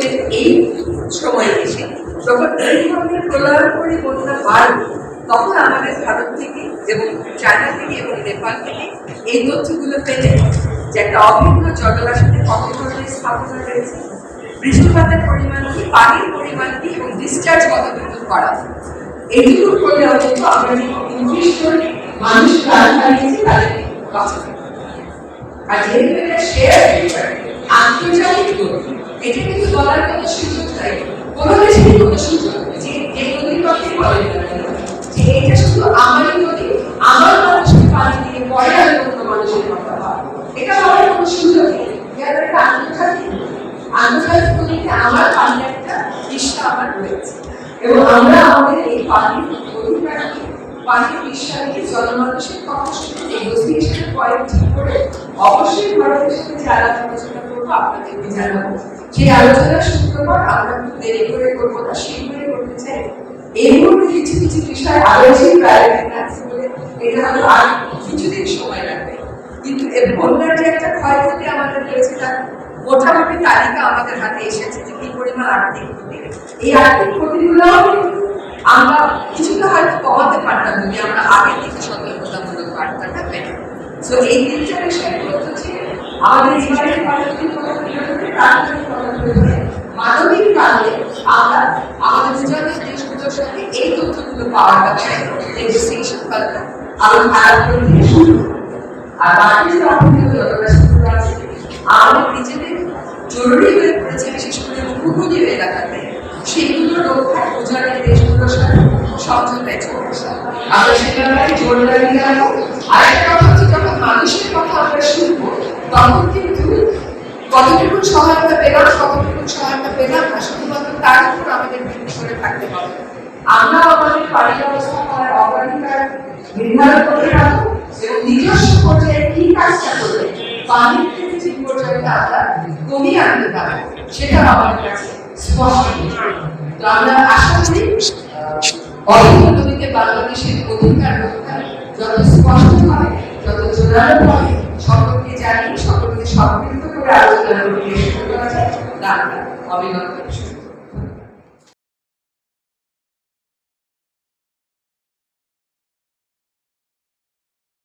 যুগের এই সময় এসে যখন এই ধরনের প্রলয়ঙ্করী বন্যা বাড়বে, তখন আমাদের ভারত থেকে এবং চায়না থেকে এবং নেপাল থেকে এই তথ্যগুলো পেলে যে একটা অভিন্ন জলরাশিতে কত ধরনের স্থাপনা রয়েছে, বৃষ্টিপাতের পরিমাণ কি, পানির পরিমাণ কি এবং ডিসচার্জ কতটুকু করা, এইটুকু করলে অন্তত আমরা নির্দিষ্ট মানুষ প্রাণ হারিয়েছি তাদের বাঁচাতে। আর যেহেতু এটা শেয়ার আন্তর্জাতিক নদী, এটা কিন্তু বলার কোনো সুযোগ নাই, কোনো দেশের কোনো সুযোগ যে এই নদীর পক্ষে বলেন যে এটা শুধু আমারই নদী, আমার মানুষকে পানি দিয়ে পরে আমি অন্য মানুষের কথা হয়, এটা বলার কোনো সুযোগ নেই। একটা আন্তর্জাতিক নদীতে আমার পানির একটা ইচ্ছা আমার রয়েছে এবং আমরা আমাদের এই পানির অধিকার পানির বিশ্বাসকে জনমানুষের কথা শুনে নেগোসিয়েশনের পয়েন্ট ঠিক করে অবশ্যই ভারতের সাথে যে আলাপ আলোচনা করবো আপনাদেরকে জানাবো। সেই আলোচনার শুক্রবার আমরা খুব দেরি করে করবো না, শীঘ্রই করতে চাই। এই মুহূর্তে কিছু কিছু বিষয় আলোচিত প্রায়োরিটি আছে বলে এটা হয়তো আর কিছুদিন সময় লাগবে, কিন্তু এর বন্যার যে একটা ক্ষয়ক্ষতি আমাদের হয়েছে তার মোটামুটি তালিকা আমাদের হাতে এসেছে যে কি পরিমাণ আর্থিক ক্ষতি। এই আর্থিক ক্ষতিগুলো আমরা কিছুটা হয়তো কমাতে পারতাম যদি আমরা আগে থেকে সতর্কতামূলক বার্তাটা পেতাম। তো এই তিনটা বিষয়ের হচ্ছে আমাদের জীবনের মানবিক কারণে আমরা আমাদের নিজেদের দেশগুলোর সাথে এই তথ্যগুলো পাওয়ার ব্যাপারে নেগোসিয়েশন করা আরো খারাপ করে দিয়ে শুরু। আর বাকি যে অর্থনীতি আছে আমাদের নিজেদের জরুরি হয়ে পড়েছে, বিশেষ করে উপকূলীয় এলাকাতে সেগুলো রক্ষায় উজানের দেশগুলোর সাথে সমঝোতায় চলছে। আমরা সেখানে জোর লাগিয়ে রাখবো। আরেকটা কথা হচ্ছে, যখন মানুষের কথা আমরা শুনবো তখন কিন্তু কতটুকু সহায়তা পেলাম কতটুকু সহায়তা পেলাম না শুধুমাত্র তার উপর আমাদের ভিত্তি করে থাকতে হবে। আমরা আমাদের পানি ব্যবস্থাপনার অগ্রাধিকার নির্ধারণ করতে পারবো এবং নিজস্ব পর্যায়ে কি কাজটা করলে পানির থেকে ঠিক পর্যায়টা আমরা কমিয়ে আনতে পারবো সেটা আমাদের কাছে স্পষ্ট। তো আমরা আশা করি অভিন্ন নদীতে বাংলাদেশের অধিকার রক্ষা যত স্পষ্ট হবে, যত জোরালো হবে, সকলকে জানিয়ে সকলকে সম্পৃক্ত করে আলোচনা করতে শুরু করা যায়, তা আমরা অভিনন্দন।